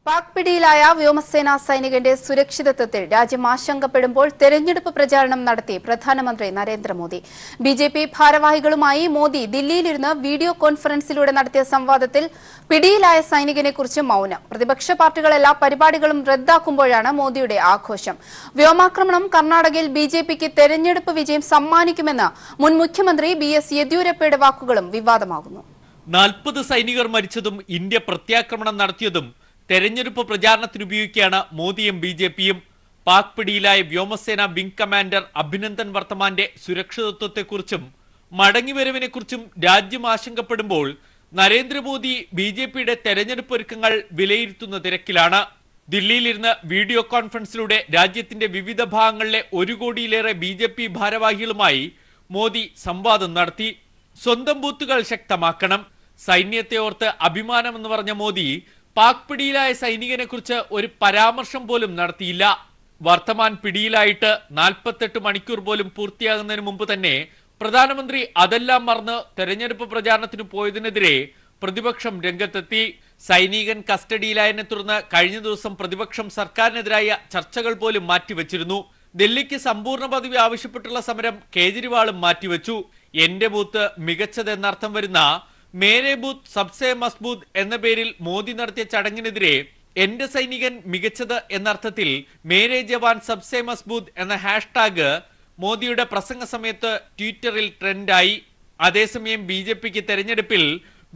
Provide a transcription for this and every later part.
പാക് പിടിയിലായ വ്യോമസേനാ സൈനികന്റെ സുരക്ഷിതത്വത്തിൽ രാജ്യം ആശങ്കപ്പെടുമ്പോൾ തെരഞ്ഞെടുപ്പ് പ്രചാരണം നടത്തി പ്രധാനമന്ത്രി നരേന്ദ്രമോദി. ബിജെപി ഭാരവാഹികളുമായി മോദി ദില്ലിയിലിരുന്ന് വീഡിയോ കോൺഫറൻസിലൂടെ നടത്തിയ സംവാദത്തിൽ പിടിയിലായ സൈനികനെക്കുറിച്ച് മൌനം. പ്രതിപക്ഷ പാർട്ടികൾ എല്ലാ പരിപാടികളും റദ്ദാക്കുമ്പോഴാണ് മോദിയുടെ ആഘോഷം. വ്യോമാക്രമണം കർണാടകയിൽ ബിജെപിക്ക് തെരഞ്ഞെടുപ്പ് വിജയം സമ്മാനിക്കുമെന്ന് മുൻ മുഖ്യമന്ത്രി ബി.എസ്. യെദ്യൂരപ്പയുടെ വാക്കുകളും വിവാദമാകുന്നു. 40 സൈനികർ മരിച്ചതും ഇന്ത്യ പ്രത്യാക്രമണം നടത്തിയതും തെരഞ്ഞെടുപ്പ് പ്രചാരണത്തിന് ഉപയോഗിക്കുകയാണ് മോദിയും ബിജെപിയും. പാക് പിടിയിലായ വ്യോമസേന വിംഗ് കമാൻഡർ അഭിനന്ദൻ വർത്തമാന്റെ സുരക്ഷിതത്വത്തെക്കുറിച്ചും മടങ്ങിവരവിനെക്കുറിച്ചും രാജ്യം ആശങ്കപ്പെടുമ്പോൾ നരേന്ദ്രമോദി ബിജെപിയുടെ തെരഞ്ഞെടുപ്പ് ഒരുക്കങ്ങൾ വിലയിരുത്തുന്ന തിരക്കിലാണ്. ദില്ലിയിലിരുന്ന് വീഡിയോ കോൺഫറൻസിലൂടെ രാജ്യത്തിന്റെ വിവിധ ഭാഗങ്ങളിലെ 1 കോടിയിലേറെ ബിജെപി ഭാരവാഹികളുമായി മോദി സംവാദം നടത്തി. സ്വന്തം ബൂത്തുകൾ ശക്തമാക്കണം, സൈന്യത്തെ ഓർത്ത് അഭിമാനമെന്ന് പറഞ്ഞ മോദി പാക് പിടിയിലായ സൈനികനെ കുറിച്ച് ഒരു പരാമർശം പോലും നടത്തിയില്ല. വർത്തമാൻ പിടിയിലായിട്ട് 48 മണിക്കൂർ പോലും പൂർത്തിയാകുന്നതിന് മുമ്പ് തന്നെ പ്രധാനമന്ത്രി അതെല്ലാം മറന്ന് തെരഞ്ഞെടുപ്പ് പ്രചാരണത്തിന് പോയതിനെതിരെ പ്രതിപക്ഷം രംഗത്തെത്തി. സൈനികൻ കസ്റ്റഡിയിലായതിനെ തുടർന്ന് കഴിഞ്ഞ ദിവസം പ്രതിപക്ഷം സർക്കാരിനെതിരായ ചർച്ചകൾ പോലും മാറ്റിവെച്ചിരുന്നു. ദില്ലിക്ക് സമ്പൂർണ്ണ പദവി ആവശ്യപ്പെട്ടുള്ള സമരം കേജ്രിവാളും മാറ്റിവെച്ചു. എന്റെ ബൂത്ത് മികച്ചതെന്നർത്ഥം വരുന്ന മേരെ ബൂത്ത് സബ്സെ മസ്ബൂത് എന്ന പേരിൽ മോദി നടത്തിയ ചടങ്ങിനെതിരെ എന്റെ സൈനികൻ മികച്ചത് എന്നർത്ഥത്തിൽ മേരെ ജവാൻ സബ്സെ മസ്ബൂത് എന്ന ഹാഷ്ടാഗ് മോദിയുടെ പ്രസംഗ സമയത്ത് ട്വിറ്ററിൽ ട്രെൻഡായി. അതേസമയം ബിജെപിക്ക് തെരഞ്ഞെടുപ്പിൽ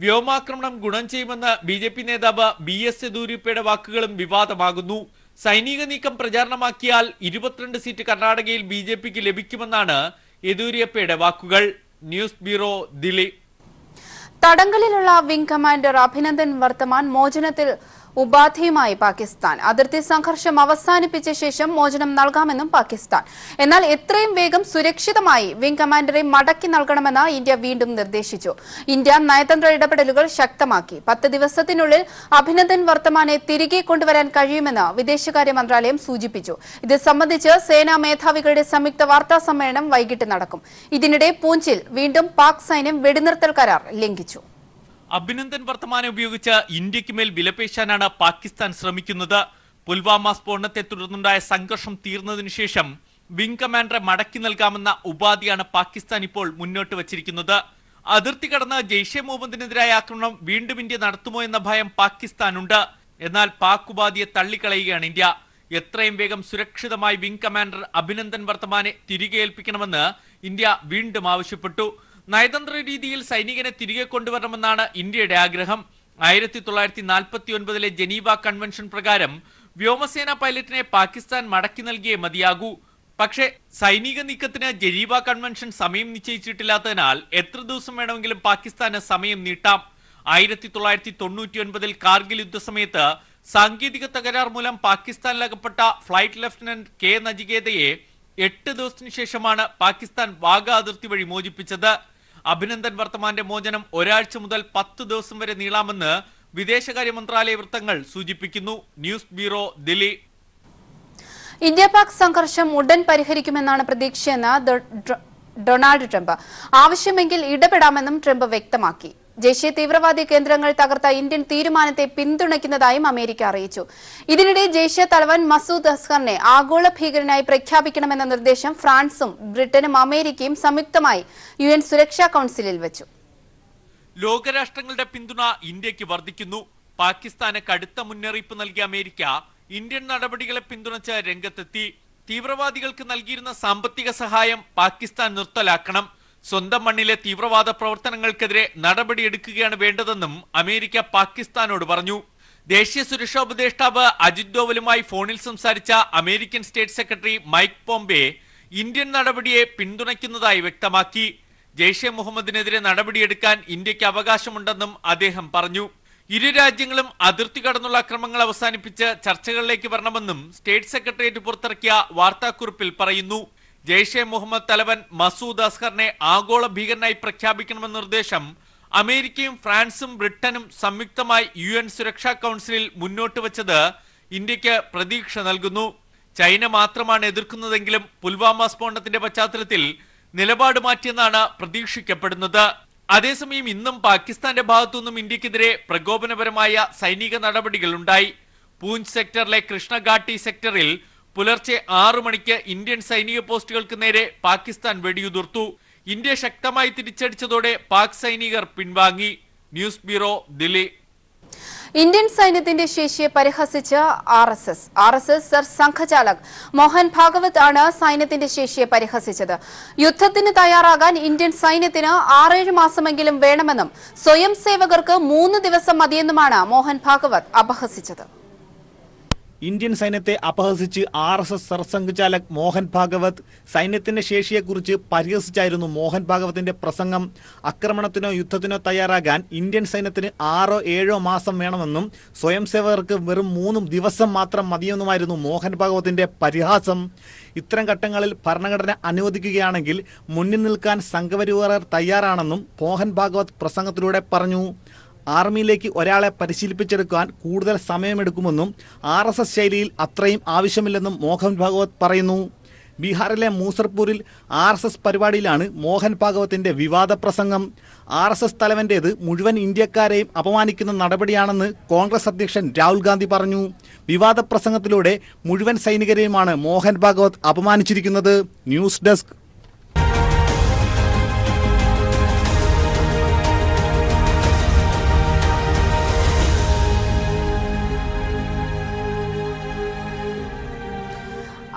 വ്യോമാക്രമണം ഗുണം ചെയ്യുമെന്ന് ബിജെപി നേതാവ് ബി.എസ്. യെദ്യൂരപ്പയുടെ വാക്കുകളും വിവാദമാകുന്നു. സൈനിക നീക്കം പ്രചാരണമാക്കിയാൽ 22 സീറ്റ് കർണാടകയിൽ ബിജെപിക്ക് ലഭിക്കുമെന്നാണ് യെദ്യൂരപ്പയുടെ വാക്കുകൾ. News bureau, Delhi. തടങ്കലിലുള്ള വിംഗ് കമാൻഡർ അഭിനന്ദൻ വർത്തമാൻ മോചനത്തിൽ ഉപാധിയുമായി പാകിസ്ഥാൻ. അതിർത്തി സംഘർഷം അവസാനിപ്പിച്ച ശേഷം മോചനം നൽകാമെന്നും പാകിസ്ഥാൻ. എന്നാൽ എത്രയും വേഗം സുരക്ഷിതമായി വിംഗ് കമാൻഡറെ മടക്കി നൽകണമെന്ന് ഇന്ത്യ വീണ്ടും നിർദ്ദേശിച്ചു. ഇന്ത്യ നയതന്ത്ര ഇടപെടലുകൾ ശക്തമാക്കി. 10 ദിവസത്തിനുള്ളിൽ അഭിനന്ദൻ വർത്തമാനെ തിരികെ കൊണ്ടുവരാൻ കഴിയുമെന്ന് വിദേശകാര്യ മന്ത്രാലയം സൂചിപ്പിച്ചു. ഇത് സംബന്ധിച്ച് സേനാ മേധാവികളുടെ സംയുക്ത വാർത്താ സമ്മേളനം വൈകിട്ട് നടക്കും. ഇതിനിടെ പൂഞ്ചിൽ വീണ്ടും പാക് സൈന്യം വെടിനിർത്തൽ കരാർ ലംഘിച്ചു. അഭിനന്ദൻ വർത്തമാനെ ഉപയോഗിച്ച് ഇന്ത്യക്ക് മേൽ വിലപേശാനാണ് പാകിസ്ഥാൻ ശ്രമിക്കുന്നത്. പുൽവാമ സ്ഫോടനത്തെ തുടർന്നുണ്ടായ സംഘർഷം തീർന്നതിനു ശേഷം വിംഗ് കമാൻഡറെ മടക്കി നൽകാമെന്ന ഉപാധിയാണ് പാകിസ്ഥാൻ ഇപ്പോൾ മുന്നോട്ട് വച്ചിരിക്കുന്നത്. അതിർത്തി കടന്ന് ജെയ്ഷെ മുഹമ്മദിനെതിരായ ആക്രമണം വീണ്ടും ഇന്ത്യ നടത്തുമോ എന്ന ഭയം പാകിസ്ഥാനുണ്ട്. എന്നാൽ പാക് ഉപാധിയെ തള്ളിക്കളയുകയാണ് ഇന്ത്യ. എത്രയും വേഗം സുരക്ഷിതമായി വിംഗ് കമാൻഡർ അഭിനന്ദൻ വർത്തമാനെ തിരികെ ഏൽപ്പിക്കണമെന്ന് ഇന്ത്യ വീണ്ടും ആവശ്യപ്പെട്ടു. നയതന്ത്ര രീതിയിൽ സൈനികനെ തിരികെ കൊണ്ടുവരണമെന്നാണ് ഇന്ത്യയുടെ ആഗ്രഹം. 1949 ജനീവ കൺവെൻഷൻ പ്രകാരം വ്യോമസേന പൈലറ്റിനെ പാകിസ്ഥാൻ മടക്കി നൽകിയേ മതിയാകൂ. പക്ഷേ സൈനിക നീക്കത്തിന് ജനീവ കൺവെൻഷൻ സമയം നിശ്ചയിച്ചിട്ടില്ലാത്തതിനാൽ എത്ര ദിവസം വേണമെങ്കിലും പാകിസ്ഥാന് സമയം നീട്ടാം. 1999 കാർഗിൽ യുദ്ധസമയത്ത് സാങ്കേതിക തകരാർ മൂലം പാകിസ്ഥാനിലകപ്പെട്ട ഫ്ലൈറ്റ് ലഫ്റ്റനന്റ് കെ നജികേതയെ 8 ദിവസത്തിനു ശേഷമാണ് പാകിസ്ഥാൻ വാഗ അതിർത്തി വഴി മോചിപ്പിച്ചത്. അഭിനന്ദൻ വർത്തമാന്റെ മോചനം ഒരാഴ്ച മുതൽ 10 ദിവസം വരെ നീളാമെന്ന് വിദേശകാര്യ മന്ത്രാലയ വൃത്തങ്ങൾ സൂചിപ്പിക്കുന്നു. News bureau, Delhi. India Pak സംഘർഷം ഉടൻ പരിഹരിക്കുമെന്നാണ് പ്രതീക്ഷയെന്ന് ഡൊണാൾഡ് ട്രംപ്. ആവശ്യമെങ്കിൽ ഇടപെടാമെന്നും ട്രംപ് വ്യക്തമാക്കി. ജെയ്ഷെ തീവ്രവാദി കേന്ദ്രങ്ങൾ തകർത്ത ഇന്ത്യൻ തീരുമാനത്തെ പിന്തുണയ്ക്കുന്നതായും അമേരിക്ക അറിയിച്ചു. ഇതിനിടെ ജെയ്ഷെ തലവൻ മസൂദ് അസ്ഹറിനെ ആഗോള ഭീകരനായി പ്രഖ്യാപിക്കണമെന്ന നിർദ്ദേശം ഫ്രാൻസും ബ്രിട്ടനും അമേരിക്കയും സംയുക്തമായി UN സുരക്ഷാ കൌൺസിലിൽ വെച്ചു. ലോകരാഷ്ട്രങ്ങളുടെ പിന്തുണ ഇന്ത്യക്ക് വർദ്ധിക്കുന്നു. പാകിസ്ഥാന് കടുത്ത മുന്നറിയിപ്പ് നൽകിയ അമേരിക്ക ഇന്ത്യൻ നടപടികളെ പിന്തുണച്ച് രംഗത്തെത്തി. തീവ്രവാദികൾക്ക് നൽകിയിരുന്ന സാമ്പത്തിക സഹായം പാകിസ്ഥാൻ നിർത്തലാക്കണം. സ്വന്തം മണ്ണിലെ തീവ്രവാദ പ്രവർത്തനങ്ങൾക്കെതിരെ നടപടിയെടുക്കുകയാണ് വേണ്ടതെന്നും അമേരിക്ക പാകിസ്ഥാനോട് പറഞ്ഞു. ദേശീയ സുരക്ഷാ ഉപദേഷ്ടാവ് അജിത് ഡോവലുമായി ഫോണിൽ സംസാരിച്ച American state secretary Mike Pompeo Indian നടപടിയെ പിന്തുണയ്ക്കുന്നതായി വ്യക്തമാക്കി. ജെയ്ഷെ മുഹമ്മദിനെതിരെ നടപടിയെടുക്കാൻ ഇന്ത്യക്ക് അവകാശമുണ്ടെന്നും അദ്ദേഹം പറഞ്ഞു. ഇരു രാജ്യങ്ങളും അതിർത്തി കടന്നുള്ള അക്രമങ്ങൾ അവസാനിപ്പിച്ച് ചർച്ചകളിലേക്ക് വരണമെന്നും സ്റ്റേറ്റ് സെക്രട്ടേറിയറ്റ് പുറത്തിറക്കിയ വാർത്താക്കുറിപ്പിൽ പറയുന്നു. ജെയ്ഷെ മുഹമ്മദ് തലവൻ മസൂദ് അസ്ഹറിനെ ആഗോള ഭീകരനായി പ്രഖ്യാപിക്കണമെന്ന നിർദ്ദേശം അമേരിക്കയും ഫ്രാൻസും ബ്രിട്ടനും സംയുക്തമായി UN സുരക്ഷാ കൌൺസിലിൽ മുന്നോട്ട് വച്ചത് ഇന്ത്യക്ക് പ്രതീക്ഷ നൽകുന്നു. ചൈന മാത്രമാണ് എതിർക്കുന്നതെങ്കിലും പുൽവാമ സ്ഫോടനത്തിന്റെ പശ്ചാത്തലത്തിൽ നിലപാട് മാറ്റിയെന്നാണ് പ്രതീക്ഷിക്കപ്പെടുന്നത്. അതേസമയം ഇന്നും പാകിസ്ഥാന്റെ ഭാഗത്തുനിന്നും ഇന്ത്യക്കെതിരെ പ്രകോപനപരമായ സൈനിക നടപടികൾ ഉണ്ടായി. പൂഞ്ച് സെക്ടറിലെ കൃഷ്ണഘാട്ടി സെക്ടറിൽ പുലർച്ചെ 6 മണിക്ക് ഇന്ത്യൻ സൈനിക പോസ്റ്റുകൾക്ക് നേരെ പാകിസ്ഥാൻ വെടിയുതിർത്തു. ഇന്ത്യ ശക്തമായി തിരിച്ചടിച്ചതോടെ പാക് സൈനികർ പിൻവാങ്ങി. News bureau, Delhi. ഇന്ത്യൻ സൈന്യത്തിന്റെ ശേഷിയെ പരിഹസിച്ച് ആർഎസ്എസ് സർസംഘചാലക് മോഹൻ ഭാഗവത് ആണ് സൈന്യത്തിന്റെ ശേഷിയെ പരിഹസിച്ചത്. യുദ്ധത്തിന് തയ്യാറാകാൻ ഇന്ത്യൻ സൈന്യത്തിന് 6-7 മാസമെങ്കിലും വേണമെന്നും സ്വയം സേവകർക്ക് 3 ദിവസം മതിയെന്നുമാണ് മോഹൻ ഭാഗവത് അപഹസിച്ചത്. ഇന്ത്യൻ സൈന്യത്തെ അപഹസിച്ച് ആർഎസ്എസ് സർസംഘചാലക് മോഹൻ ഭാഗവത് സൈന്യത്തിന്റെ ശേഷിയെക്കുറിച്ച് പരിഹസിച്ചായിരുന്നു മോഹൻ ഭാഗവത്തിന്റെ പ്രസംഗം. ആക്രമണത്തിനോ യുദ്ധത്തിനോ തയ്യാറാകാൻ ഇന്ത്യൻ സൈന്യത്തിന് 6-7 മാസം വേണമെന്നും സ്വയം സേവകർക്ക് വെറും 3 ദിവസം മാത്രം മതിയെന്നുമായിരുന്നു മോഹൻ ഭാഗവത്തിന്റെ പരിഹാസം. ഇത്തരം ഘട്ടങ്ങളിൽ ഭരണഘടന അനുവദിക്കുകയാണെങ്കിൽ മുന്നിൽ നിൽക്കാൻ സംഘപരിവാർ തയ്യാറാണെന്നും മോഹൻ ഭാഗവത് പ്രസംഗത്തിലൂടെ പറഞ്ഞു. ആർമിയിലേക്ക് ഒരാളെ പരിശീലിപ്പിച്ചെടുക്കാൻ കൂടുതൽ സമയമെടുക്കുമെന്നും ആർഎസ്എസ് ശൈലിയിൽ അത്രയും ആവശ്യമില്ലെന്നും മോഹൻ ഭാഗവത് പറയുന്നു. ബീഹാറിലെ മൂസർപൂരിൽ ആർഎസ്എസ് പരിപാടിയിലാണ് മോഹൻ ഭാഗവത്തിന്റെ വിവാദ പ്രസംഗം. ആർഎസ്എസ് തലവന്റേത് മുഴുവൻ ഇന്ത്യക്കാരെയും അപമാനിക്കുന്ന നടപടിയാണെന്ന് കോൺഗ്രസ് അധ്യക്ഷൻ രാഹുൽ ഗാന്ധി പറഞ്ഞു. വിവാദ പ്രസംഗത്തിലൂടെ മുഴുവൻ സൈനികരെയുമാണ് മോഹൻ ഭാഗവത് അപമാനിച്ചിരിക്കുന്നത്. News desk.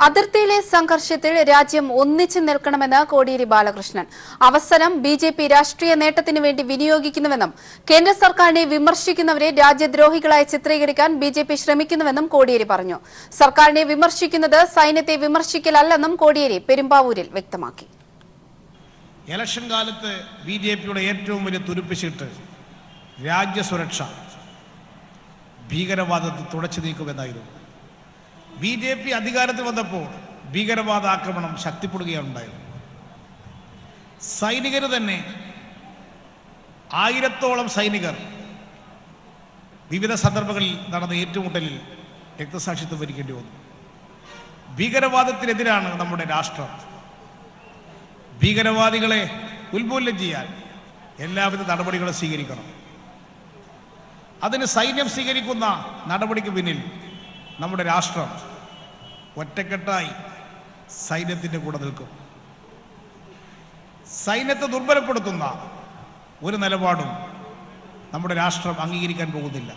അതിർത്തിയിലെ സംഘർഷത്തിൽ രാജ്യം ഒന്നിച്ചു നിൽക്കണമെന്ന് കോടിയേരി ബാലകൃഷ്ണൻ. അവസരം ബിജെപി രാഷ്ട്രീയ നേട്ടത്തിന് വേണ്ടി വിനിയോഗിക്കുന്നുവെന്നും കേന്ദ്ര സർക്കാരിനെ വിമർശിക്കുന്നവരെ രാജ്യദ്രോഹികളായി ചിത്രീകരിക്കാൻ ബിജെപി ശ്രമിക്കുന്നുവെന്നും കോടിയേരി പറഞ്ഞു. സർക്കാരിനെ വിമർശിക്കുന്നത് സൈന്യത്തെ വിമർശിക്കലല്ലെന്നും കോടിയേരി പെരുമ്പാവൂരിൽ വ്യക്തമാക്കി. ഇലക്ഷൻ കാലത്ത് ബിജെപിയുടെ ഏറ്റവും വലിയ തുരുപ്പിച്ചിട്ട് രാജ്യസുരക്ഷ, ഭീകരവാദത്തെ തുടച്ചു നീക്കുമെന്നായിരുന്നു. ബിജെപി അധികാരത്തിൽ വന്നപ്പോൾ ഭീകരവാദ ആക്രമണം ശക്തിപ്പെടുകയാണ് ഉണ്ടായത്. സൈനികർ തന്നെ 1000-ഓളം സൈനികർ വിവിധ സന്ദർഭങ്ങളിൽ നടന്ന ഏറ്റുമുട്ടലിൽ രക്തസാക്ഷിത്വം വരിക്കേണ്ടി വന്നു. ഭീകരവാദത്തിനെതിരാണ് നമ്മുടെ രാഷ്ട്രം. ഭീകരവാദികളെ ഉന്മൂലനം ചെയ്യാൻ എല്ലാവിധ നടപടികളും സ്വീകരിക്കണം. അതിന് സൈന്യം സ്വീകരിക്കുന്ന നടപടിക്ക് പിന്നിൽ നമ്മുടെ രാഷ്ട്രം ഒറ്റക്കെട്ടായി സൈന്യത്തിൻ്റെ കൂടെ നിൽക്കും. സൈന്യത്തെ ദുർബലപ്പെടുത്തുന്ന ഒരു നിലപാടും നമ്മുടെ രാഷ്ട്രം അംഗീകരിക്കാൻ പോകുന്നില്ല.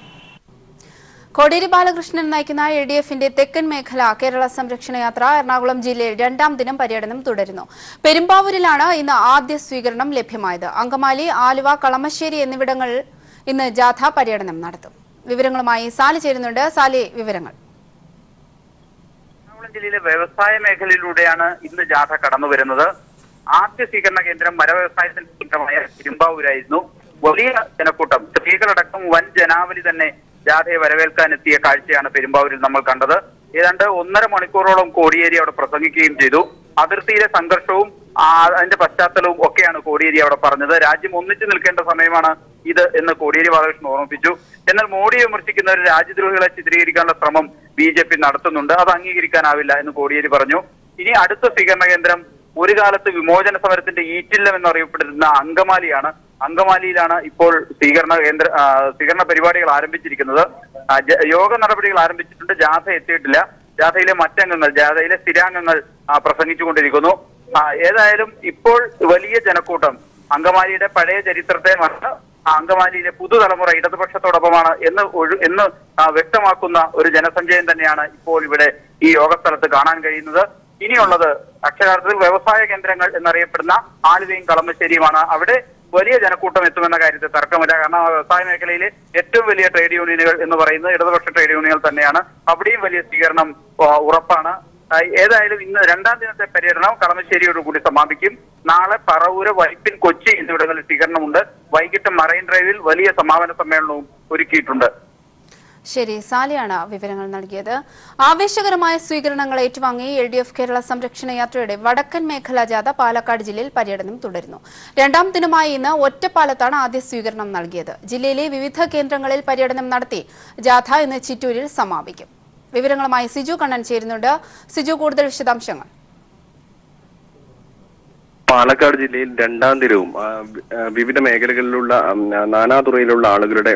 കോടിയേരി ബാലകൃഷ്ണൻ നയിക്കുന്ന എൽഡിഎഫിന്റെ തെക്കൻ മേഖല കേരള സംരക്ഷണ യാത്ര എറണാകുളം ജില്ലയിൽ 2ാം ദിനം പര്യടനം തുടരുന്നു. പെരുമ്പാവൂരിലാണ് ഇന്ന് ആദ്യ സ്വീകരണം ലഭ്യമായത്. അങ്കമാലി, ആലുവ, കളമശ്ശേരി എന്നിവിടങ്ങളിൽ ഇന്ന് ജാഥ പര്യടനം നടത്തും. വിവരങ്ങളുമായി സാലി ചേരുന്നുണ്ട്. സാലി, വിവരങ്ങൾ. എറണാകുളം ജില്ലയിലെ വ്യവസായ മേഖലയിലൂടെയാണ് ഇന്ന് ജാഥ കടന്നു വരുന്നത്. ആദ്യ സ്വീകരണ കേന്ദ്രം മരവ്യവസായത്തിന്റെ കേന്ദ്രമായ പെരുമ്പാവൂരായിരുന്നു. വലിയ ജനക്കൂട്ടം, സ്ത്രീകളടക്കം വൻ ജനാവലി തന്നെ ജാഥയെ വരവേൽക്കാനെത്തിയ കാഴ്ചയാണ് പെരുമ്പാവൂരിൽ നമ്മൾ കണ്ടത്. ഏതാണ്ട് 1.5 മണിക്കൂറോളം കോടിയേരി അവിടെ പ്രസംഗിക്കുകയും ചെയ്തു. അതിർത്തിയിലെ സംഘർഷവും അതിന്റെ പശ്ചാത്തലവും ഒക്കെയാണ് കോടിയേരി അവിടെ പറഞ്ഞത്. രാജ്യം ഒന്നിച്ചു നിൽക്കേണ്ട സമയമാണ് ഇത് എന്ന് കോടിയേരി ബാലകൃഷ്ണൻ ഓർമ്മിപ്പിച്ചു. എന്നാൽ മോഡിയെ വിമർശിക്കുന്നവർ രാജ്യദ്രോഹികളെ ചിത്രീകരിക്കാനുള്ള ശ്രമം ബിജെപി നടത്തുന്നുണ്ട്, അത് അംഗീകരിക്കാനാവില്ല എന്ന് കോടിയേരി പറഞ്ഞു. ഇനി അടുത്ത സ്വീകരണ കേന്ദ്രം ഒരു കാലത്ത് വിമോചന സമരത്തിന്റെ ഈറ്റില്ലം എന്നറിയപ്പെടുന്ന അങ്കമാലിയാണ്. അങ്കമാലിയിലാണ് ഇപ്പോൾ സ്വീകരണ പരിപാടികൾ ആരംഭിച്ചിരിക്കുന്നത്. യോഗ നടപടികൾ ആരംഭിച്ചിട്ടുണ്ട്. ജാഥ എത്തിയിട്ടില്ല. ജാഥയിലെ മറ്റംഗങ്ങൾ, ജാഥയിലെ സ്ഥിരാംഗങ്ങൾ പ്രസംഗിച്ചുകൊണ്ടിരിക്കുന്നു. ഏതായാലും ഇപ്പോൾ വലിയ ജനക്കൂട്ടം അങ്കമാലിയുടെ പഴയ ചരിത്രത്തെ മറന്ന് അങ്കമാലിയിലെ പുതുതലമുറ ഇടതുപക്ഷത്തോടൊപ്പമാണ് എന്ന് വ്യക്തമാക്കുന്ന ഒരു ജനസഞ്ചയം തന്നെയാണ് ഇപ്പോൾ ഇവിടെ ഈ യോഗസ്ഥലത്ത് കാണാൻ കഴിയുന്നത്. ഇനിയുള്ളത് അക്ഷരാർത്ഥത്തിൽ വ്യവസായ കേന്ദ്രങ്ങൾ എന്നറിയപ്പെടുന്ന ആലുവയും കളമശ്ശേരിയുമാണ്. അവിടെ വലിയ ജനക്കൂട്ടം എത്തുമെന്ന കാര്യത്തിൽ തർക്കമില്ല. കാരണം വ്യവസായ മേഖലയിലെ ഏറ്റവും വലിയ ട്രേഡ് യൂണിയനുകൾ എന്ന് പറയുന്നത് ഇടതുപക്ഷ ട്രേഡ് യൂണിയനുകൾ തന്നെയാണ്. അവിടെയും വലിയ സ്വീകരണം ഉറപ്പാണ്. ഏതായാലും ഇന്ന് 2ാം ദിനത്തെ പര്യടനം കളമശ്ശേരിയോടുകൂടി സമാപിക്കും. നാളെ പറവൂര്, വൈപ്പിൻ, കൊച്ചി എന്നിവിടങ്ങളിൽ സ്വീകരണമുണ്ട്. വൈകിട്ട് മറൈൻ ഡ്രൈവിൽ വലിയ സമാപന സമ്മേളനവും ഒരുക്കിയിട്ടുണ്ട്. ശരി, സാലിയാണ് വിവരങ്ങൾ നൽകിയത്. ആവേശകരമായ സ്വീകരണങ്ങൾ ഏറ്റുവാങ്ങി എൽഡിഎഫ് കേരള സംരക്ഷണ യാത്രയുടെ വടക്കൻ മേഖലാ ജാഥ പാലക്കാട് ജില്ലയിൽ പര്യടനം തുടരുന്നു. 2ാം ദിനമായി ഇന്ന് ഒറ്റപ്പാലത്താണ് ആദ്യ സ്വീകരണം നൽകിയത്. ജില്ലയിലെ വിവിധ കേന്ദ്രങ്ങളിൽ പര്യടനം നടത്തി ജാഥ ഇന്ന് ചിറ്റൂരിൽ സമാപിക്കും. വിവരങ്ങളുമായി സിജു കണ്ണൻ ചേരുന്നുണ്ട്. സിജു, കൂടുതൽ വിശദാംശങ്ങൾ. പാലക്കാട് ജില്ലയിൽ രണ്ടാം ദിനവും വിവിധ മേഖലകളിലുള്ള നാനാതുറയിലുള്ള ആളുകളുടെ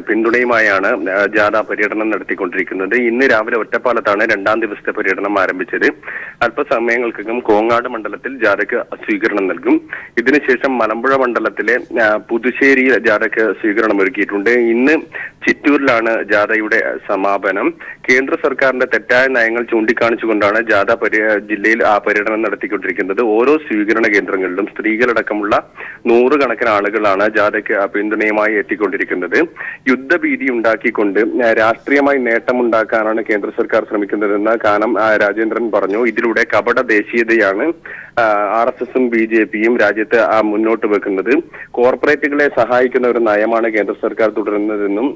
പിന്തുണയുമായാണ് ജാഥ പര്യടനം നടത്തിക്കൊണ്ടിരിക്കുന്നത്. ഇന്ന് രാവിലെ ഒറ്റപ്പാലത്താണ് രണ്ടാം ദിവസത്തെ പര്യടനം ആരംഭിച്ചത്. അല്പസമയങ്ങൾക്കകം കോങ്ങാട് മണ്ഡലത്തിൽ ജാഥയ്ക്ക് സ്വീകരണം നൽകും. ഇതിനുശേഷം മലമ്പുഴ മണ്ഡലത്തിലെ പുതുശ്ശേരി ജാഥയ്ക്ക് സ്വീകരണം ഒരുക്കിയിട്ടുണ്ട്. ഇന്ന് ചിറ്റൂരിലാണ് ജാഥയുടെ സമാപനം. കേന്ദ്ര സർക്കാരിന്റെ തെറ്റായ നയങ്ങൾ ചൂണ്ടിക്കാണിച്ചുകൊണ്ടാണ് ജാഥ ജില്ലയിൽ പര്യടനം നടത്തിക്കൊണ്ടിരിക്കുന്നത്. ഓരോ സ്വീകരണ കേന്ദ്രങ്ങളിലും സ്ത്രീകളടക്കമുള്ള നൂറുകണക്കിന് ആളുകളാണ് ജാഥയ്ക്ക് പിന്തുണയുമായി എത്തിക്കൊണ്ടിരിക്കുന്നത്. യുദ്ധഭീതി ഉണ്ടാക്കിക്കൊണ്ട് രാഷ്ട്രീയമായി നേട്ടമുണ്ടാക്കാനാണ് കേന്ദ്ര സർക്കാർ ശ്രമിക്കുന്നതെന്ന് കാനം രാജേന്ദ്രൻ പറഞ്ഞു. ഇതിലൂടെ കപട ദേശീയതയാണ് RSSും BJPയും രാജ്യത്ത് മുന്നോട്ട് വെക്കുന്നത്. കോർപ്പറേറ്റുകളെ സഹായിക്കുന്ന ഒരു നയമാണ് കേന്ദ്ര സർക്കാർ തുടരുന്നതെന്നും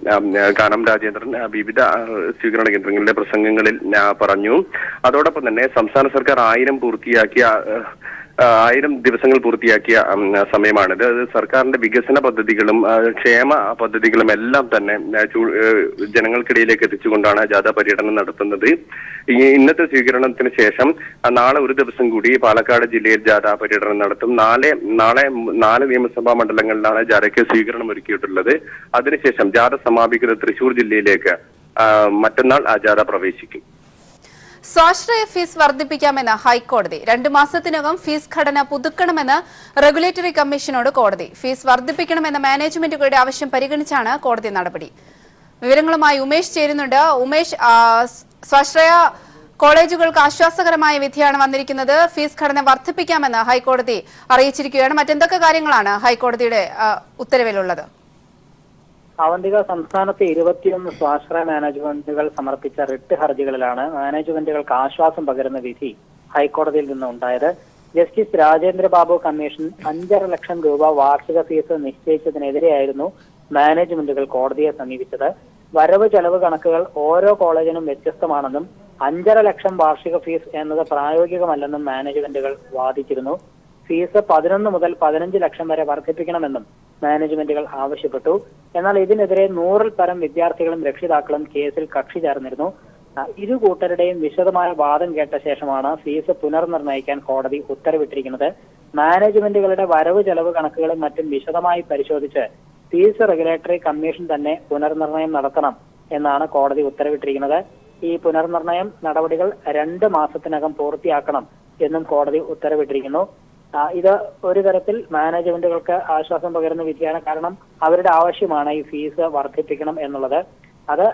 കാനം രാജേന്ദ്രൻ വിവിധ സ്വീകരണ കേന്ദ്രങ്ങളിലെ പ്രസംഗങ്ങളിൽ പറഞ്ഞു. അതോടൊപ്പം തന്നെ സംസ്ഥാന സർക്കാർ 1000 ദിവസങ്ങൾ പൂർത്തിയാക്കിയ സമയമാണിത്. അത് സർക്കാരിന്റെ വികസന പദ്ധതികളും ക്ഷേമ പദ്ധതികളും എല്ലാം തന്നെ ജനങ്ങൾക്കിടയിലേക്ക് എത്തിച്ചുകൊണ്ടാണ് ജാഥ പര്യടനം നടത്തുന്നത്. ഇന്നത്തെ സ്വീകരണത്തിന് ശേഷം നാളെ ഒരു ദിവസം കൂടി പാലക്കാട് ജില്ലയിൽ ജാഥ പര്യടനം നടത്തും. നാളെ 4 നിയമസഭാ മണ്ഡലങ്ങളിലാണ് ജാഥയ്ക്ക് സ്വീകരണം ഒരുക്കിയിട്ടുള്ളത്. അതിനുശേഷം ജാഥ സമാപിക്കുന്ന തൃശൂർ ജില്ലയിലേക്ക് മറ്റന്നാൾ ജാഥ പ്രവേശിക്കും. സ്വാശ്രയ ഫീസ് വർദ്ധിപ്പിക്കാമെന്ന് ഹൈക്കോടതി. 2 മാസത്തിനകം ഫീസ് ഘടന പുതുക്കണമെന്ന് റെഗുലേറ്ററി കമ്മീഷനോട് കോടതി. ഫീസ് വർദ്ധിപ്പിക്കണമെന്ന മാനേജ്മെന്റുകളുടെ ആവശ്യം പരിഗണിച്ചാണ് കോടതി നടപടി. വിവരങ്ങളുമായി ഉമേഷ് ചേരുന്നുണ്ട്. ഉമേഷ്, സ്വാശ്രയ കോളേജുകൾക്ക് ആശ്വാസകരമായ വിധിയാണ് വന്നിരിക്കുന്നത്. ഫീസ് ഘടന വർദ്ധിപ്പിക്കാമെന്ന് ഹൈക്കോടതി അറിയിച്ചിരിക്കുകയാണ്. മറ്റെന്തൊക്കെ കാര്യങ്ങളാണ് ഹൈക്കോടതിയുടെ ഉത്തരവിലുള്ളത്? അവന്തിക, സംസ്ഥാനത്തെ 21 സ്വാശ്രയ മാനേജ്മെന്റുകൾ സമർപ്പിച്ച റിട്ട് ഹർജികളിലാണ് മാനേജ്മെന്റുകൾക്ക് ആശ്വാസം പകരുന്ന വിധി ഹൈക്കോടതിയിൽ നിന്ന് ഉണ്ടായത്. ജസ്റ്റിസ് രാജേന്ദ്ര ബാബു കമ്മീഷൻ 5.5 ലക്ഷം രൂപ വാർഷിക ഫീസ് നിശ്ചയിച്ചതിനെതിരെയായിരുന്നു മാനേജ്മെന്റുകൾ കോടതിയെ സമീപിച്ചത്. വരവ് ചെലവ് കണക്കുകൾ ഓരോ കോളേജിനും വ്യത്യസ്തമാണെന്നും 5.5 ലക്ഷം വാർഷിക ഫീസ് എന്നത് പ്രായോഗികമല്ലെന്നും മാനേജ്മെന്റുകൾ വാദിച്ചിരുന്നു. ഫീസ് 11 മുതൽ 15 ലക്ഷം വരെ വർദ്ധിപ്പിക്കണമെന്നും മാനേജ്മെന്റുകൾ ആവശ്യപ്പെട്ടു. എന്നാൽ ഇതിനെതിരെ 100-ൽ പരം വിദ്യാർത്ഥികളും രക്ഷിതാക്കളും കേസിൽ കക്ഷി ചേർന്നിരുന്നു. ഇരു കൂട്ടരുടെയും വിശദമായ വാദം കേട്ട ശേഷമാണ് ഫീസ് പുനർനിർണ്ണയിക്കാൻ കോടതി ഉത്തരവിട്ടിരിക്കുന്നത്. മാനേജ്മെന്റുകളുടെ വരവ് ചെലവ് കണക്കുകളും മറ്റും വിശദമായി പരിശോധിച്ച് ഫീസ് റെഗുലേറ്ററി കമ്മീഷൻ തന്നെ പുനർനിർണ്ണയം നടത്തണം എന്നാണ് കോടതി ഉത്തരവിട്ടിരിക്കുന്നത്. ഈ പുനർനിർണ്ണയം നടപടികൾ 2 മാസത്തിനകം പൂർത്തിയാക്കണം എന്നും കോടതി ഉത്തരവിട്ടിരിക്കുന്നു. ഇത് ഒരു തരത്തിൽ മാനേജ്മെന്റുകൾക്ക് ആശ്വാസം പകരുന്ന വിധിയാണ്. കാരണം അവരുടെ ആവശ്യമാണ് ഈ ഫീസ് വർദ്ധിപ്പിക്കണം എന്നുള്ളത്. അത്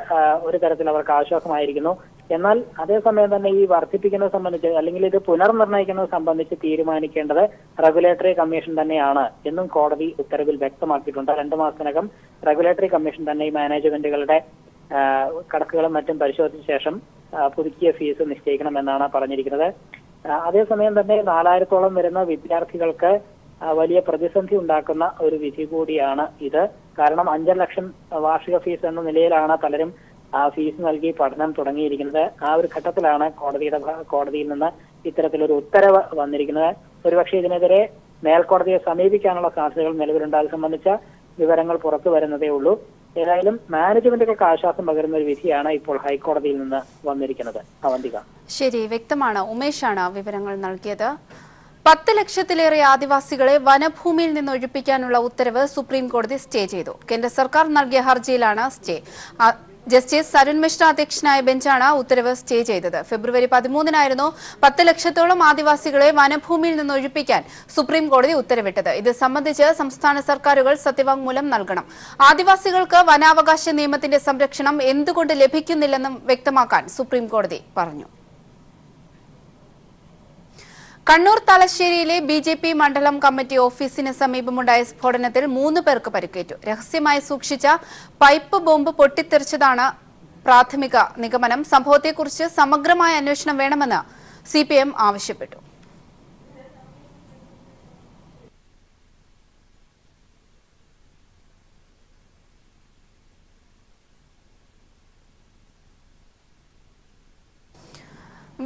ഒരു തരത്തിൽ അവർക്ക് ആശ്വാസമായിരിക്കുന്നു. എന്നാൽ അതേസമയം തന്നെ ഈ വർദ്ധിപ്പിക്കുന്നത് സംബന്ധിച്ച് അല്ലെങ്കിൽ ഇത് പുനർനിർണ്ണയിക്കുന്നത് സംബന്ധിച്ച് തീരുമാനിക്കേണ്ടത് റെഗുലേറ്ററി കമ്മീഷൻ തന്നെയാണ് എന്നും കോടതി ഉത്തരവിൽ വ്യക്തമാക്കിയിട്ടുണ്ട്. 2 മാസത്തിനകം റെഗുലേറ്ററി കമ്മീഷൻ തന്നെ ഈ മാനേജ്മെന്റുകളുടെ കണക്കുകളും മറ്റും പരിശോധിച്ച ശേഷം പുതുക്കിയ ഫീസ് നിശ്ചയിക്കണം എന്നാണ് പറഞ്ഞിരിക്കുന്നത്. അതേസമയം തന്നെ 4000-ഓളം വരുന്ന വിദ്യാർത്ഥികൾക്ക് വലിയ പ്രതിസന്ധി ഉണ്ടാക്കുന്ന ഒരു വിധി കൂടിയാണ് ഇത്. കാരണം 5 ലക്ഷം വാർഷിക ഫീസ് എന്ന നിലയിലാണ് പലരും ഫീസ് നൽകി പഠനം തുടങ്ങിയിരിക്കുന്നത്. ആ ഒരു ഘട്ടത്തിലാണ് കോടതിയിൽ നിന്ന് ഇത്തരത്തിലൊരു ഉത്തരവ് വന്നിരിക്കുന്നത്. ഒരുപക്ഷെ ഇതിനെതിരെ മേൽക്കോടതിയെ സമീപിക്കാനുള്ള സാധ്യതകൾ നിലവിലുണ്ട്. അത് സംബന്ധിച്ച വിവരങ്ങൾ പുറത്തു വരുന്നതേ ഉള്ളൂ. ഏതായാലും മാനേജ്മെന്റുകൾക്ക് ആശ്വാസം പകരുന്ന ഒരു വിധിയാണ് ഇപ്പോൾ ഹൈക്കോടതിയിൽ നിന്ന് വന്നിരിക്കുന്നത്. അവന്തിക, ശരി, വ്യക്തമാണ്. ഉമേഷാണ് വിവരങ്ങൾ നൽകിയത്. 10 ലക്ഷത്തിലേറെ ആദിവാസികളെ വനഭൂമിയിൽ നിന്ന് ഒഴിപ്പിക്കാനുള്ള ഉത്തരവ് സുപ്രീം കോടതി സ്റ്റേ ചെയ്തു. കേന്ദ്ര സർക്കാർ നൽകിയ ഹർജിയിലാണ് സ്റ്റേ. ജസ്റ്റിസ് അരുൺ മിശ്ര അധ്യക്ഷനായ ബെഞ്ചാണ് ഉത്തരവ് സ്റ്റേ ചെയ്തത്. ഫെബ്രുവരി 13-നായിരുന്നു 10 ലക്ഷത്തോളം ആദിവാസികളെ വനഭൂമിയിൽ നിന്ന് ഒഴിപ്പിക്കാൻ സുപ്രീം കോടതി ഉത്തരവിട്ടത്. ഇത് സംബന്ധിച്ച് സംസ്ഥാന സർക്കാരുകൾ സത്യവാങ്മൂലം നൽകണം. ആദിവാസികൾക്ക് വനാവകാശ നിയമത്തിന്റെ സംരക്ഷണം എന്തുകൊണ്ട് ലഭിക്കുന്നില്ലെന്നും വ്യക്തമാക്കാൻ സുപ്രീം കോടതി പറഞ്ഞു. കണ്ണൂർ തലശ്ശേരിയിലെ BJP മണ്ഡലം കമ്മിറ്റി ഓഫീസിന് സമീപമുണ്ടായ സ്ഫോടനത്തിൽ 3 പേർക്ക് പരിക്കേറ്റു. രഹസ്യമായി സൂക്ഷിച്ച പൈപ്പ് ബോംബ് പൊട്ടിത്തെറിച്ചതാണ് പ്രാഥമിക നിഗമനം. സംഭവത്തെക്കുറിച്ച് സമഗ്രമായ അന്വേഷണം വേണമെന്ന് CPM ആവശ്യപ്പെട്ടു.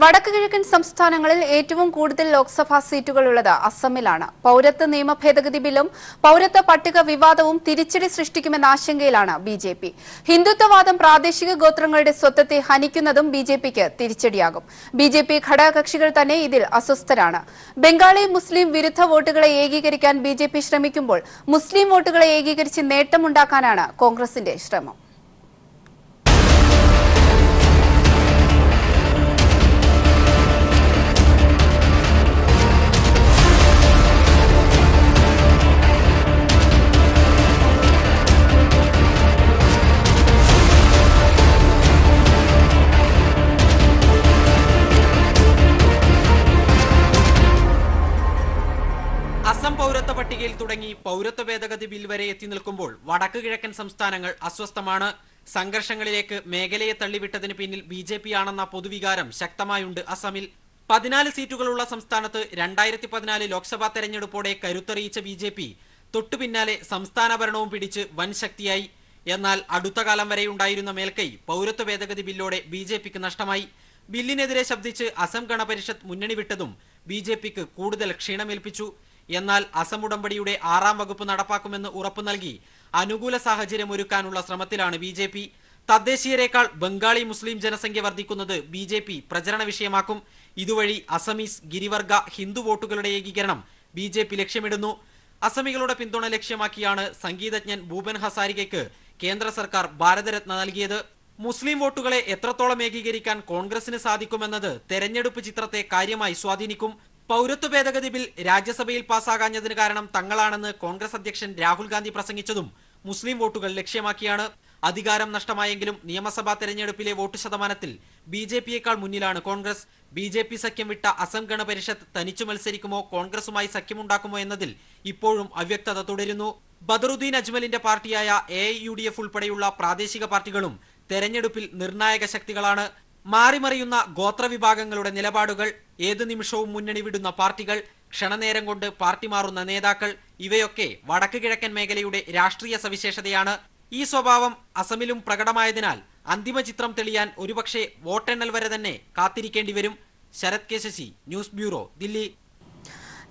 വടക്ക് കിഴക്കൻ സംസ്ഥാനങ്ങളിൽ ഏറ്റവും കൂടുതൽ ലോക്സഭാ സീറ്റുകളുള്ളത് അസമിലാണ്. പൌരത്വ നിയമ ഭേദഗതി ബില്ലും പൌരത്വ പട്ടിക വിവാദവും തിരിച്ചടി സൃഷ്ടിക്കുമെന്ന ആശങ്കയിലാണ് ബിജെപി. ഹിന്ദുത്വവാദം പ്രാദേശിക ഗോത്രങ്ങളുടെ സ്വത്വത്തെ ഹനിക്കുന്നതും ബിജെപിക്ക് തിരിച്ചടിയാകും. ബിജെപി ഘടകകക്ഷികൾ തന്നെ ഇതിൽ അസ്വസ്ഥരാണ്. ബംഗാളി മുസ്ലിം വിരുദ്ധ വോട്ടുകളെ ഏകീകരിക്കാൻ ബിജെപി ശ്രമിക്കുമ്പോൾ മുസ്ലിം വോട്ടുകളെ ഏകീകരിച്ച് നേട്ടമുണ്ടാക്കാനാണ് കോൺഗ്രസിന്റെ ശ്രമം. അസം പൗരത്വ പട്ടികയിൽ തുടങ്ങി പൗരത്വ ഭേദഗതി ബിൽ വരെ എത്തി നിൽക്കുമ്പോൾ വടക്ക് കിഴക്കൻ സംസ്ഥാനങ്ങൾ അസ്വസ്ഥമാണ്. സംഘർഷങ്ങളിലേക്ക് മേഖലയെ തള്ളിവിട്ടതിന് പിന്നിൽ ബിജെപി ആണെന്ന പൊതുവികാരം ശക്തമായുണ്ട് അസമിൽ. 14 സീറ്റുകളുള്ള സംസ്ഥാനത്ത് 2014 ലോക്സഭാ തെരഞ്ഞെടുപ്പോടെ കരുത്തറിയിച്ച ബിജെപി തൊട്ടു പിന്നാലെ സംസ്ഥാന ഭരണവും പിടിച്ച് വൻ ശക്തിയായി. എന്നാൽ അടുത്ത കാലം വരെയുണ്ടായിരുന്ന മേൽക്കൈ പൗരത്വ ഭേദഗതി ബില്ലോടെ ബിജെപിക്ക് നഷ്ടമായി. ബില്ലിനെതിരെ ശബ്ദിച്ച് അസം ഗണപരിഷത്ത് മുന്നണി വിട്ടതും ബിജെപിക്ക് കൂടുതൽ ക്ഷീണമേൽപ്പിച്ചു. എന്നാൽ അസം ഉടമ്പടിയുടെ 6ാം വകുപ്പ് നടപ്പാക്കുമെന്ന് ഉറപ്പു നൽകി അനുകൂല സാഹചര്യം ഒരുക്കാനുള്ള ശ്രമത്തിലാണ് ബിജെപി. തദ്ദേശീയരെക്കാൾ ബംഗാളി മുസ്ലിം ജനസംഖ്യ വർദ്ധിക്കുന്നത് ബിജെപി പ്രചരണ വിഷയമാക്കും. ഇതുവഴി അസമീസ് ഗിരിവർഗ ഹിന്ദു വോട്ടുകളുടെ ഏകീകരണം ബിജെപി ലക്ഷ്യമിടുന്നു. അസമികളുടെ പിന്തുണ ലക്ഷ്യമാക്കിയാണ് സംഗീതജ്ഞൻ ഭൂപൻ ഹസാരികയ്ക്ക് കേന്ദ്ര സർക്കാർ ഭാരതരത്ന നൽകിയത്. മുസ്ലിം വോട്ടുകളെ എത്രത്തോളം ഏകീകരിക്കാൻ കോൺഗ്രസിന് സാധിക്കുമെന്നത് തെരഞ്ഞെടുപ്പ് ചിത്രത്തെ കാര്യമായി സ്വാധീനിക്കും. പൗരത്വ ഭേദഗതി ബിൽ രാജ്യസഭയിൽ പാസ്സാകാഞ്ഞതിന് കാരണം തങ്ങളാണെന്ന് കോൺഗ്രസ് അധ്യക്ഷൻ രാഹുൽ ഗാന്ധി പ്രസംഗിച്ചതും മുസ്ലിം വോട്ടുകൾ ലക്ഷ്യമാക്കിയാണ്. അധികാരം നഷ്ടമായെങ്കിലും നിയമസഭാ തെരഞ്ഞെടുപ്പിലെ വോട്ട് ശതമാനത്തിൽ ബിജെപിയേക്കാൾ മുന്നിലാണ് കോൺഗ്രസ്. ബിജെപി സഖ്യം വിട്ട അസം ഗണപരിഷത്ത് തനിച്ചു മത്സരിക്കുമോ കോൺഗ്രസുമായി സഖ്യമുണ്ടാക്കുമോ എന്നതിൽ ഇപ്പോഴും അവ്യക്തത തുടരുന്നു. ബദറുദ്ദീൻ അജ്മലിന്റെ പാർട്ടിയായ AIUDF ഉൾപ്പെടെയുള്ള പ്രാദേശിക പാർട്ടികളും തെരഞ്ഞെടുപ്പിൽ നിർണായക ശക്തികളാണ്. മാറിമറിയുന്ന ഗോത്രവിഭാഗങ്ങളുടെ നിലപാടുകൾ, ഏതു നിമിഷവും മുന്നണി വിടുന്ന പാർട്ടികൾ, ക്ഷണനേരം കൊണ്ട് പാർട്ടി മാറുന്ന നേതാക്കൾ, ഇവയൊക്കെ വടക്ക് കിഴക്കൻ മേഖലയുടെ രാഷ്ട്രീയ സവിശേഷതയാണ്. ഈ സ്വഭാവം അസമിലും പ്രകടമായതിനാൽ അന്തിമ ചിത്രം തെളിയാൻ ഒരുപക്ഷെ വോട്ടെണ്ണൽ വരെ തന്നെ കാത്തിരിക്കേണ്ടി വരും. Sharath K Sasi, news bureau, Delhi.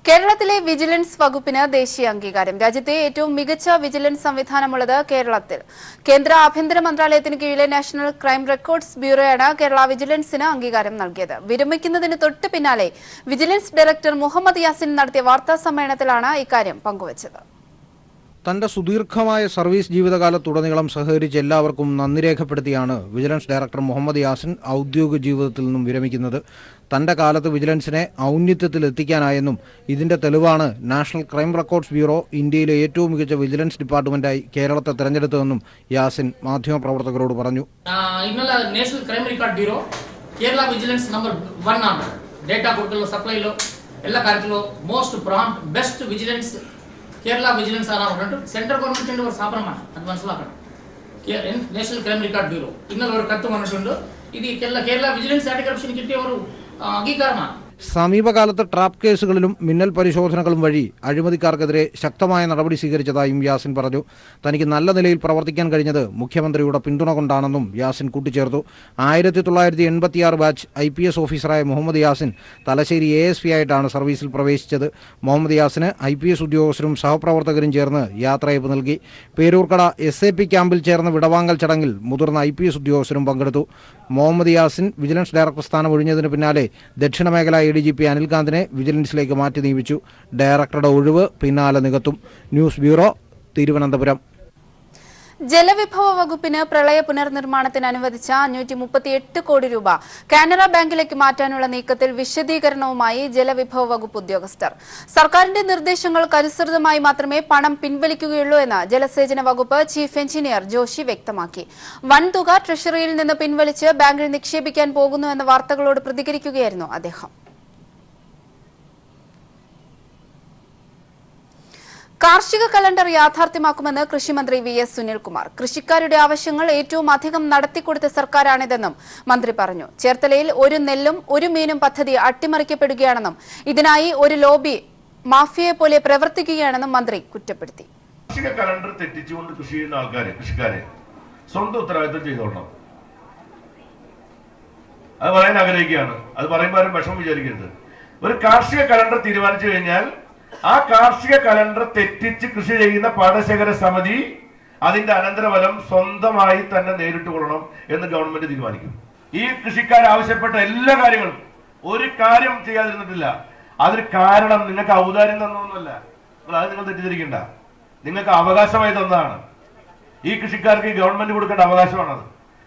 കേരളത്തിലെ വിജിലൻസ് വകുപ്പിന് ദേശീയ അംഗീകാരം. രാജ്യത്തെ ഏറ്റവും മികച്ച വിജിലൻസ് സംവിധാനമുള്ളത് കേരളത്തിൽ. കേന്ദ്ര ആഭ്യന്തര മന്ത്രാലയത്തിന് കീഴിലെ നാഷണൽ ക്രൈം റെക്കോർഡ്സ് ബ്യൂറോയാണ് കേരള വിജിലൻസിന് അംഗീകാരം നൽകിയത്. വിരമിക്കുന്നതിന് തൊട്ട് പിന്നാലെ വിജിലൻസ് ഡയറക്ടർ മുഹമ്മദ് യാസിൻ നടത്തിയ വാർത്താ സമ്മേളനത്തിലാണ് ഇക്കാര്യം പങ്കുവച്ചത്. തന്റെ സുദീർഘമായ സർവീസ് ജീവിതകാലത്തുടനീളം സഹകരിച്ച് എല്ലാവർക്കും നന്ദി രേഖപ്പെടുത്തിയാണ് വിജിലൻസ് ഡയറക്ടർ മുഹമ്മദ് യാസിൻ ഔദ്യോഗിക ജീവിതത്തിൽ നിന്നും വിരമിക്കുന്നത്. തന്റെ കാലത്ത് വിജിലൻസിനെ ഔന്നത്യത്തിൽ എത്തിക്കാനായെന്നും ഇതിന്റെ തെളിവാണ് നാഷണൽ ക്രൈം റെക്കോർഡ്സ് ബ്യൂറോ ഇന്ത്യയിലെ ഏറ്റവും മികച്ച വിജിലൻസ് ഡിപ്പാർട്ട്മെന്റായി കേരളത്തെ തെരഞ്ഞെടുത്തതെന്നും യാസിൻ മാധ്യമപ്രവർത്തകരോട് പറഞ്ഞു. National crime record bureau Kerala vigilance number 1 ആണ്. డేటా పోర్టల్ సప్లైలో ಎಲ್ಲ ಕಾರ್ಯಕ್ರಮలో most prompt best vigilance Kerala vigilance ആണ്. സെൻട്രൽ ഗവൺമെന്റിന്റെ ഒരു സ്ഥാപനമാണ്. അത് മനസ്സിലാക്കണം. నేషనൽ ക്രൈം റിക്കാർഡ് ബ്യൂറോ ഇന്നലെ ഒരു കത്ത് വന്നിട്ടുണ്ട്. ഇത് കേരള വിജിലൻസ് ആന്റി കറപ്ഷൻ കിട്ടിയ ഒരു അംഗീകാരമാണ്. സമീപകാലത്ത് ട്രാപ്പ് കേസുകളിലും മിന്നൽ പരിശോധനകളും വഴി അഴിമതിക്കാർക്കെതിരെ ശക്തമായ നടപടി സ്വീകരിച്ചതായും യാസിൻ പറഞ്ഞു. തനിക്ക് നല്ല നിലയിൽ പ്രവർത്തിക്കാൻ കഴിഞ്ഞത് മുഖ്യമന്ത്രിയുടെ പിന്തുണ കൊണ്ടാണെന്നും യാസിൻ കൂട്ടിച്ചേർത്തു. 1986 ബാച്ച് IPS ഓഫീസറായ മുഹമ്മദ് യാസിൻ തലശ്ശേരി ASP ആയിട്ടാണ് സർവീസിൽ പ്രവേശിച്ചത്. മുഹമ്മദ് യാസിന് IPS ഉദ്യോഗസ്ഥരും സഹപ്രവർത്തകരും ചേർന്ന് യാത്രയയപ്പ് നൽകി. പേരൂർക്കട SAP ക്യാമ്പിൽ ചേർന്ന വിടവാങ്ങൽ ചടങ്ങിൽ മുതിർന്ന IPS ഉദ്യോഗസ്ഥരും പങ്കെടുത്തു. മുഹമ്മദ് യാസിൻ വിജിലൻസ് ഡയറക്ടർ സ്ഥാനം ഒഴിഞ്ഞതിന് പിന്നാലെ ദക്ഷിണ മേഖല ADGP അനിൽകാന്തിനെ വിജിലൻസിലേക്ക് മാറ്റി നിയമിച്ചു. ഡയറക്ടറുടെ ഒഴിവ് പിന്നാലെ നികത്തും. News bureau, Thiruvananthapuram. ജലവിഭവ വകുപ്പിന് പ്രളയ പുനർനിർമ്മാണത്തിന് അനുവദിച്ച 538 കോടി രൂപ കാനറ ബാങ്കിലേക്ക് മാറ്റാനുള്ള നീക്കത്തിൽ വിശദീകരണവുമായി ജലവിഭവ വകുപ്പ് ഉദ്യോഗസ്ഥർ. സർക്കാരിന്റെ നിർദ്ദേശങ്ങൾക്കനുസൃതമായി മാത്രമേ പണം പിൻവലിക്കുകയുള്ളൂ എന്ന് ജലസേചന വകുപ്പ് ചീഫ് എഞ്ചിനീയർ ജോഷി വ്യക്തമാക്കി. വൻതുക ട്രഷറിയിൽ നിന്ന് പിൻവലിച്ച് ബാങ്കിൽ നിക്ഷേപിക്കാൻ പോകുന്നു എന്ന വാർത്തകളോട് പ്രതികരിക്കുകയായിരുന്നു അദ്ദേഹം. കാർഷിക കലണ്ടർ യാഥാർത്ഥ്യമാക്കുമെന്ന് കൃഷിമന്ത്രി VS സുനിൽകുമാർ. കൃഷിക്കാരുടെ ആവശ്യങ്ങൾ ഏറ്റവും അധികം നടത്തിക്കൊടുത്ത സർക്കാരാണിതെന്നും മന്ത്രി പറഞ്ഞു. ചേർത്തലയിൽ ഒരു നെല്ലും ഒരു മീനും പദ്ധതി അട്ടിമറിക്കപ്പെടുകയാണെന്നും ഇതിനായി ഒരു ലോബി മാഫിയയെ പോലെ പ്രവർത്തിക്കുകയാണെന്നും മന്ത്രി കുറ്റപ്പെടുത്തി. കാർഷിക കലണ്ടർ തെറ്റിച്ചുകൊണ്ട് കൃഷി ചെയ്യുന്ന കൃഷിക്കാരെ സ്വന്തം ഉത്തരവാദിത്വം ചെയ്തോളണം. അത് പറയാൻ ആഗ്രഹിക്കുകയാണ്. അത് പറയുമ്പോൾ ആരും വിഷമം വിചാരിക്കരുത്. ഒരു കാർഷിക കലണ്ടർ തീരുമാനിച്ചു കഴിഞ്ഞാൽ ആ കാർഷിക കലണ്ടർ തെറ്റിച്ച് കൃഷി ചെയ്യുന്ന പാടശേഖര സമിതി അതിന്റെ അനന്തരഫലം സ്വന്തമായി തന്നെ നേരിട്ട് കൊള്ളണം എന്ന് ഗവൺമെന്റ് തീരുമാനിക്കും. ഈ കൃഷിക്കാർ ആവശ്യപ്പെട്ട എല്ലാ കാര്യങ്ങളും ഒരു കാര്യം ചെയ്യാതിരുന്നിട്ടില്ല. അതൊരു കാരണം നിങ്ങൾക്ക് ഔദാര്യം തന്നൊന്നുമല്ല, അത് നിങ്ങൾ തെറ്റിദ്ധരിക്കണ്ട. നിങ്ങൾക്ക് അവകാശമായി തന്നതാണ്. ഈ കൃഷിക്കാർക്ക് ഈ ഗവൺമെന്റ് കൊടുക്കേണ്ട അവകാശമാണത്.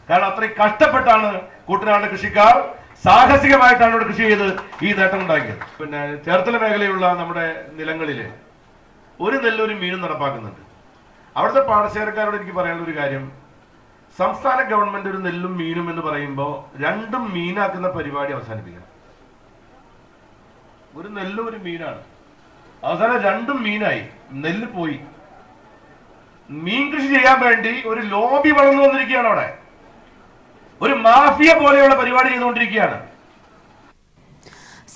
കാരണം അത്രയും കഷ്ടപ്പെട്ടാണ് കുട്ടനാട് കൃഷിക്കാർ സാഹസികമായിട്ടാണ് ഇവിടെ കൃഷി ചെയ്ത് ഈ നേട്ടം ഉണ്ടാക്കിയത്. പിന്നെ ചേർത്തല മേഖലയുള്ള നമ്മുടെ നിലങ്ങളില് ഒരു നെല്ലൊരു മീനും നടപ്പാക്കുന്നുണ്ട്. അവിടുത്തെ പാടശേഖരക്കാരോട് എനിക്ക് പറയാനുള്ള ഒരു കാര്യം, സംസ്ഥാന ഗവൺമെന്റ് ഒരു നെല്ലും മീനും എന്ന് പറയുമ്പോൾ രണ്ടും മീനാക്കുന്ന പരിപാടി അവസാനിപ്പിക്കണം. ഒരു നെല്ലും ഒരു മീനാണ്, അവസാനം രണ്ടും മീനായി, നെല്ല് പോയി. മീൻ കൃഷി ചെയ്യാൻ വേണ്ടി ഒരു ലോബി വളർന്നു വന്നിരിക്കുകയാണ്. അവിടെ ഒരു മാഫിയ പോലെയുള്ള പരിപാടി ചെയ്തുകൊണ്ടിരിക്കുകയാണ്.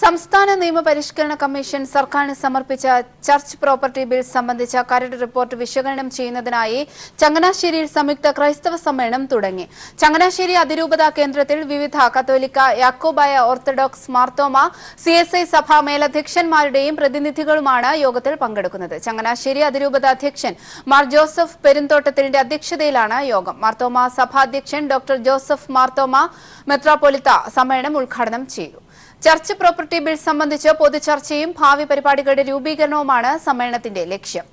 സംസ്ഥാന നിയമപരിഷ്കരണ കമ്മീഷൻ സർക്കാരിന് സമർപ്പിച്ച ചർച്ച് പ്രോപ്പർട്ടി ബിൽ സംബന്ധിച്ച കരട് റിപ്പോർട്ട് വിശകലനം ചെയ്യുന്നതിനായി ചങ്ങനാശ്ശേരിയിൽ സംയുക്ത ക്രൈസ്തവ സമ്മേളനം തുടങ്ങി. ചങ്ങനാശ്ശേരി അതിരൂപതാ കേന്ദ്രത്തിൽ വിവിധ കത്തോലിക്ക, യാക്കോബായ, ഓർത്തഡോക്സ്, മാർത്തോമ, CSI സഭാ മേലധ്യക്ഷന്മാരുടെയും പ്രതിനിധികളുമാണ് യോഗത്തിൽ പങ്കെടുക്കുന്നത്. ചങ്ങനാശ്ശേരി അതിരൂപതാ അധ്യക്ഷൻ മാർ ജോസഫ് പെരുന്തോട്ടത്തിന്റെ അധ്യക്ഷതയിലാണ് യോഗം. മാർത്തോമ സഭാധ്യക്ഷൻ ഡോക്ടർ ജോസഫ് മാർത്തോമ മെത്രാപ്പൊലിത്ത സമ്മേളനം ഉദ്ഘാടനം ചെയ്തു. ചർച്ച് പ്രോപ്പർട്ടി ബിൽ സംബന്ധിച്ച് പൊതുചർച്ചയും ഭാവി പരിപാടികളുടെ രൂപീകരണവുമാണ് സമ്മേളനത്തിന്റെ ലക്ഷ്യം.